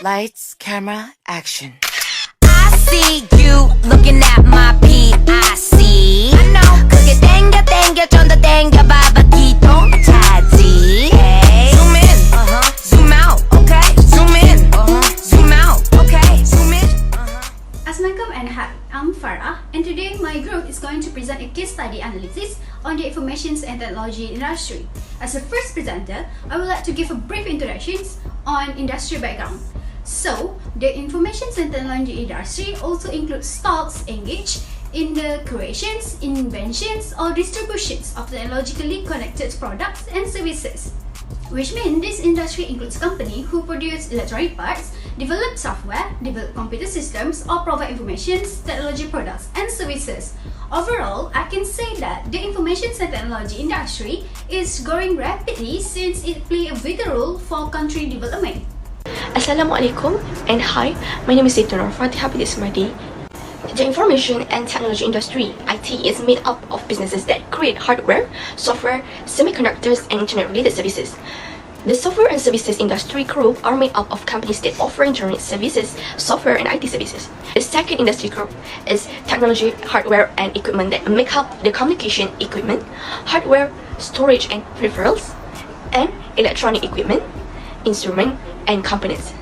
Lights, camera, action. I see you looking at my PIC. I know. 그게 땡겨 좀 더 땡겨봐봐 기동 차지. Zoom in, zoom out, okay. Zoom in, zoom out, okay. Zoom in. Assalamualaikum and hi, I'm Farah, and today my group is going to present a case study analysis on the information and technology industry. As the first presenter, I would like to give a brief introduction on industry background. So, the information and technology industry also includes stocks engaged in the creations, inventions, or distributions of technologically connected products and services. Which means this industry includes companies who produce electronic parts, develop software, develop computer systems, or provide information, technology products, and services. Overall, I can say that the information and technology industry is growing rapidly since it plays a vital role for country development. Assalamualaikum and hi, my name is Zaitun Fatihah Bidismadi. The information and technology industry, IT, is made up of businesses that create hardware, software, semiconductors, and internet-related services. The software and services industry group are made up of companies that offer internet services, software, and IT services. The second industry group is technology, hardware, and equipment that make up the communication equipment, hardware, storage and peripherals, and electronic equipment, instrument, and components.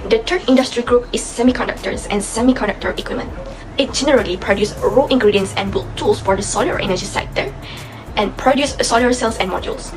The third industry group is semiconductors and semiconductor equipment. It generally produces raw ingredients and build tools for the solar energy sector and produce solar cells and modules.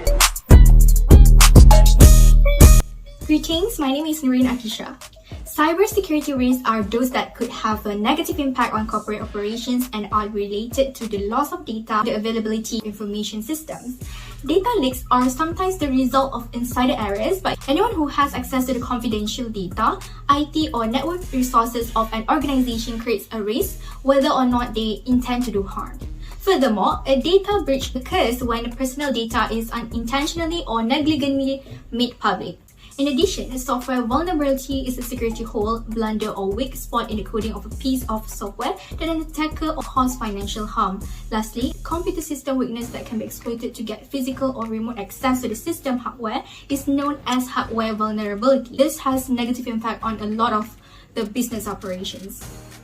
Greetings, my name is Noreen Akisha. Cybersecurity risks are those that could have a negative impact on corporate operations and are related to the loss of data, the availability of information systems. Data leaks are sometimes the result of insider errors by anyone who has access to the confidential data, IT, or network resources of an organization creates a risk whether or not they intend to do harm. Furthermore, a data breach occurs when personal data is unintentionally or negligently made public. In addition, a software vulnerability is a security hole, blunder, or weak spot in the coding of a piece of software that an attacker or cause financial harm. Lastly, computer system weakness that can be exploited to get physical or remote access to the system hardware is known as hardware vulnerability. This has negative impact on a lot of the business operations.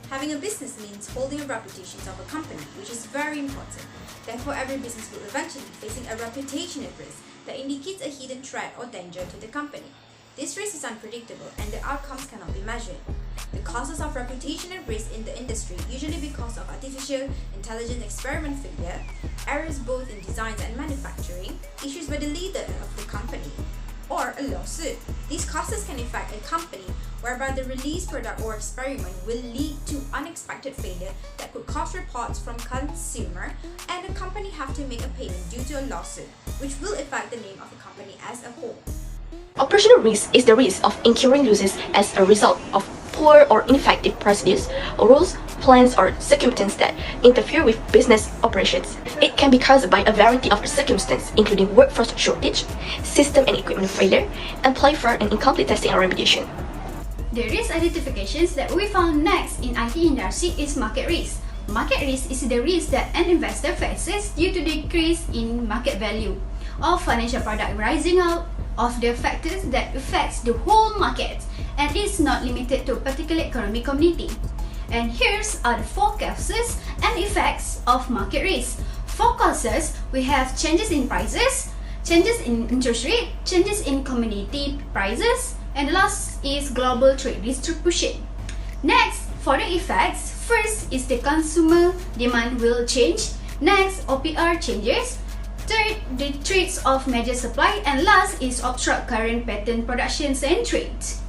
Having a business means holding a reputation of a company, which is very important. Therefore, every business will eventually be facing a reputational risk that indicates a hidden threat or danger to the company. This risk is unpredictable and the outcomes cannot be measured. The causes of reputational risk in the industry usually because of artificial intelligence experiment failure, errors both in design and manufacturing, issues by the leader of the company, or a lawsuit. These causes can affect a company whereby the released product or experiment will lead to unexpected failure that could cause reports from consumer and the company have to make a payment due to a lawsuit, which will affect the name of the company as a whole. Operational risk is the risk of incurring losses as a result of poor or ineffective procedures, rules, plans, or circumstances that interfere with business operations. It can be caused by a variety of circumstances, including workforce shortage, system and equipment failure, employee fraud, and incomplete testing and remediation. The risk identifications that we found next in IT industry is market risk. Market risk is the risk that an investor faces due to decrease in market value of financial product rising out of the factors that affects the whole market and is not limited to a particular economic community. And here's are the four causes and effects of market risk. For causes, we have changes in prices, changes in interest rate, changes in commodity prices, and the last is global trade distribution. Next, for the effects, first is the consumer demand will change. Next, OPR changes. Third, the threats of major supply, and last is obstruct current pattern productions and trades.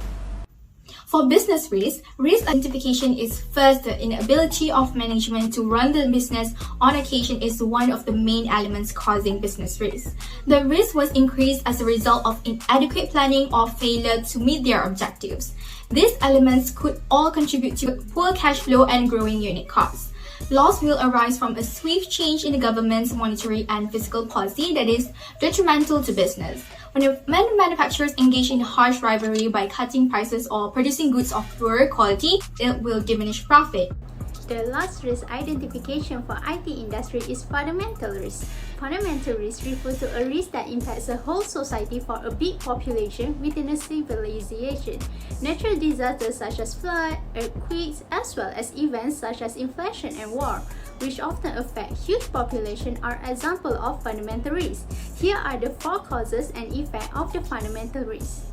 For business risk identification is first the inability of management to run the business on occasion is one of the main elements causing business risk. The risk was increased as a result of inadequate planning or failure to meet their objectives. These elements could all contribute to poor cash flow and growing unit costs. Loss will arise from a swift change in the government's monetary and fiscal policy that is detrimental to business. When manufacturers engage in harsh rivalry by cutting prices or producing goods of poorer quality, it will diminish profit. The last risk identification for IT industry is fundamental risk. Fundamental risk refers to a risk that impacts the whole society for a big population within a civilization. Natural disasters such as flood, earthquakes, as well as events such as inflation and war, which often affect huge populations, are examples of fundamental risk. Here are the 4 causes and effects of the fundamental risk.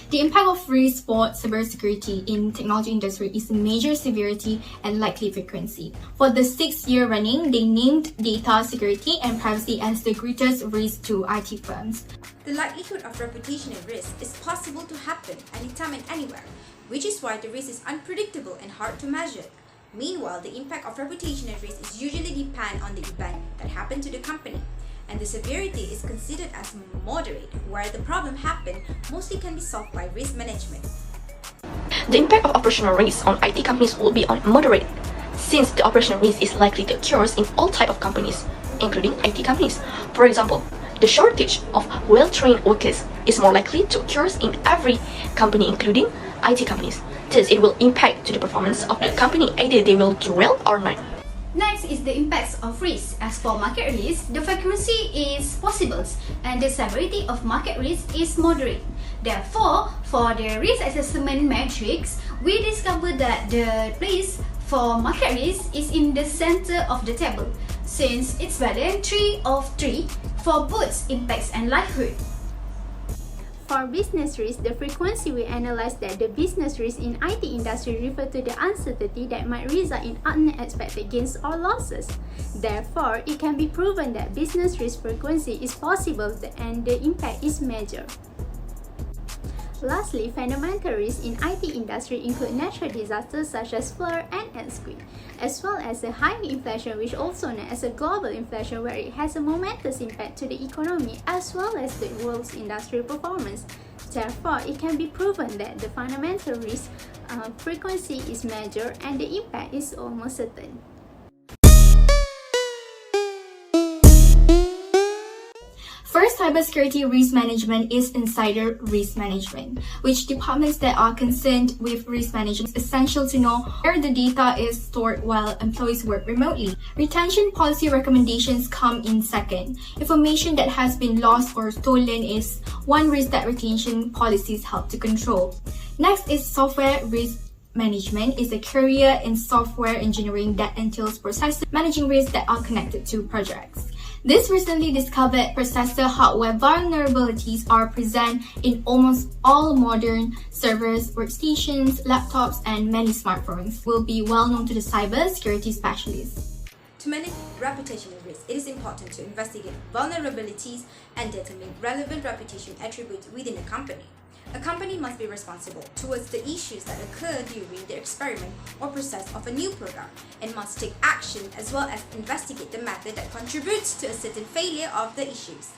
The impact of risk for cybersecurity in technology industry is major severity and likely frequency. For the 6th year running, they named data security and privacy as the greatest risk to IT firms. The likelihood of reputational risk is possible to happen anytime and anywhere, which is why the risk is unpredictable and hard to measure. Meanwhile, the impact of reputational risk is usually depend on the event that happened to the company, and the severity is considered as moderate, where the problem happened mostly can be solved by risk management. The impact of operational risk on IT companies will be on moderate, since the operational risk is likely to occur in all types of companies, including IT companies. For example, the shortage of well-trained workers is more likely to occur in every company, including IT companies. Thus, it will impact to the performance of the company, either they will do well or not. Next is the impacts of risk. As for market risk, the frequency is possible and the severity of market risk is moderate. Therefore, for the risk assessment matrix, we discovered that the place for market risk is in the center of the table, since it's better than 3 of 3 for both impacts and likelihood. For business risk, the frequency we analyze that the business risk in IT industry refer to the uncertainty that might result in unexpected gains or losses. Therefore, it can be proven that business risk frequency is possible and the impact is major. Lastly, fundamental risks in IT industry include natural disasters such as flood and earthquake, as well as a high inflation, which also known as a global inflation, where it has a momentous impact to the economy as well as the world's industrial performance. Therefore, it can be proven that the fundamental risk frequency is major and the impact is almost certain. First, cybersecurity risk management is insider risk management, which departments that are concerned with risk management is essential to know where the data is stored while employees work remotely. Retention policy recommendations come in second. Information that has been lost or stolen is one risk that retention policies help to control. Next is software risk management is a career in software engineering that entails process managing risks that are connected to projects. This recently discovered processor hardware vulnerabilities are present in almost all modern servers, workstations, laptops, and many smartphones will be well known to the cybersecurity specialists. To manage reputational risk, it is important to investigate vulnerabilities and determine relevant reputation attributes within a company. A company must be responsible towards the issues that occur during the experiment or process of a new product and must take action as well as investigate the method that contributes to a certain failure of the issues.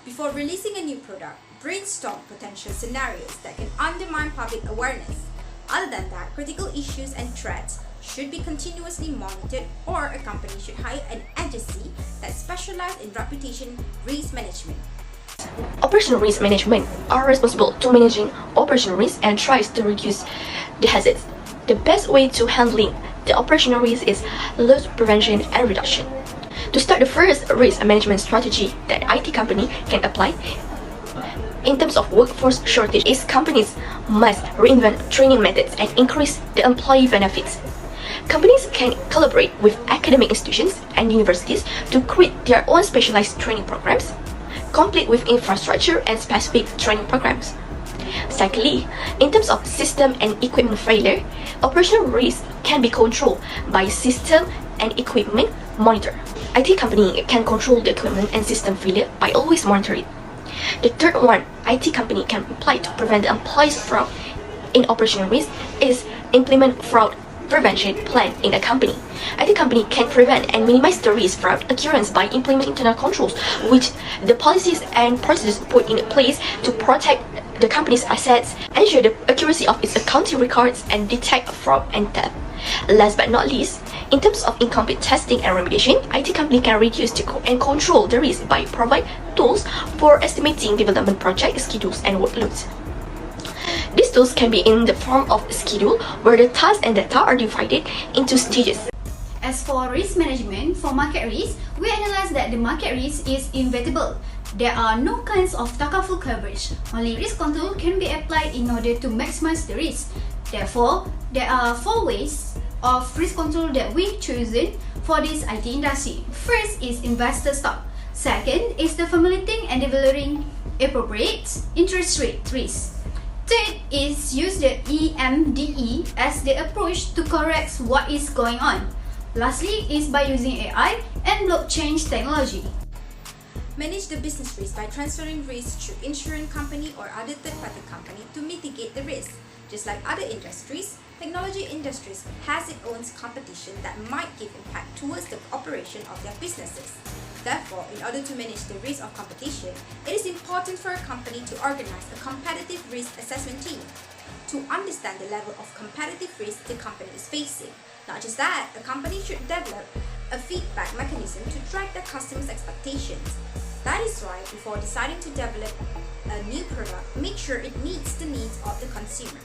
Before releasing a new product, brainstorm potential scenarios that can undermine public awareness. Other than that, critical issues and threats should be continuously monitored, or a company should hire an agency that specializes in reputation risk management. Operational risk management are responsible to managing operational risk and tries to reduce the hazards. The best way to handling the operational risk is loss prevention and reduction. To start, the first risk management strategy that IT company can apply in terms of workforce shortage is companies must reinvent training methods and increase the employee benefits. Companies can collaborate with academic institutions and universities to create their own specialized training programs, complete with infrastructure and specific training programs. Secondly, in terms of system and equipment failure, operational risk can be controlled by system and equipment monitor. IT company can control the equipment and system failure by always monitoring it. The third one IT company can apply to prevent the employees fraud in operational risk is implement fraud prevention plan in a company. IT company can prevent and minimize the risk fraud occurrence by implementing internal controls, which the policies and procedures put in place to protect the company's assets, ensure the accuracy of its accounting records, and detect fraud and theft. Last but not least, in terms of incomplete testing and remediation, IT company can reduce and control the risk by provide tools for estimating development project schedules and workloads. These tools can be in the form of a schedule where the tasks and data are divided into stages. As for risk management, for market risk, we analyze that the market risk is inevitable. There are no kinds of takaful coverage. Only risk control can be applied in order to maximize the risk. Therefore, there are 4 ways of risk control that we've chosen for this IT industry. First is investor stop. Second is the formulating and developing appropriate interest rate risk. Third is use the EMDE as the approach to correct what is going on. Lastly is by using AI and blockchain technology. Manage the business risk by transferring risk to insurance company or other third-party company to mitigate the risk. Just like other industries, technology industries has its own competition that might give impact towards the operation of their businesses. Therefore, in order to manage the risk of competition, it is important for a company to organize a competitive risk assessment team to understand the level of competitive risk the company is facing. Not just that, a company should develop a feedback mechanism to track their customers' expectations. That is why, before deciding to develop a new product, make sure it meets the needs of the consumer.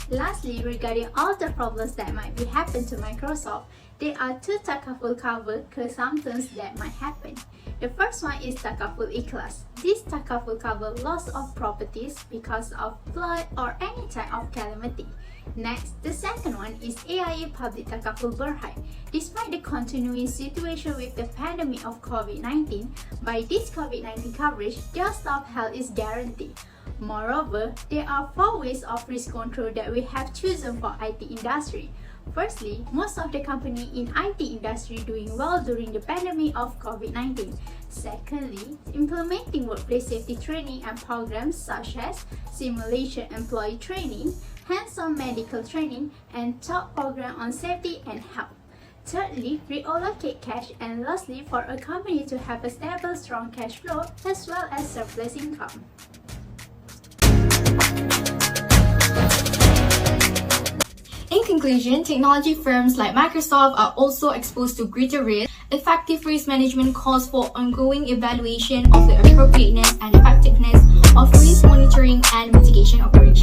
Lastly, regarding all the problems that might be happen to Microsoft, there are 2 takaful cover consumptions that might happen. The first one is takaful ikhlas. This takaful cover loss of properties because of flood or any type of calamity. Next, the second one is AIA Public Takaful Berhad. Despite the continuing situation with the pandemic of COVID-19, by this COVID-19 coverage, their staff health is guaranteed. Moreover, there are 4 ways of risk control that we have chosen for IT industry. Firstly, most of the company in IT industry doing well during the pandemic of COVID-19. Secondly, implementing workplace safety training and programs such as simulation employee training, hands-on medical training, and top program on safety and health. Thirdly, reallocate cash, and lastly, for a company to have a stable, strong cash flow as well as surplus income. In conclusion, technology firms like Microsoft are also exposed to greater risk. Effective risk management calls for ongoing evaluation of the appropriateness and effectiveness of risk monitoring and mitigation operations.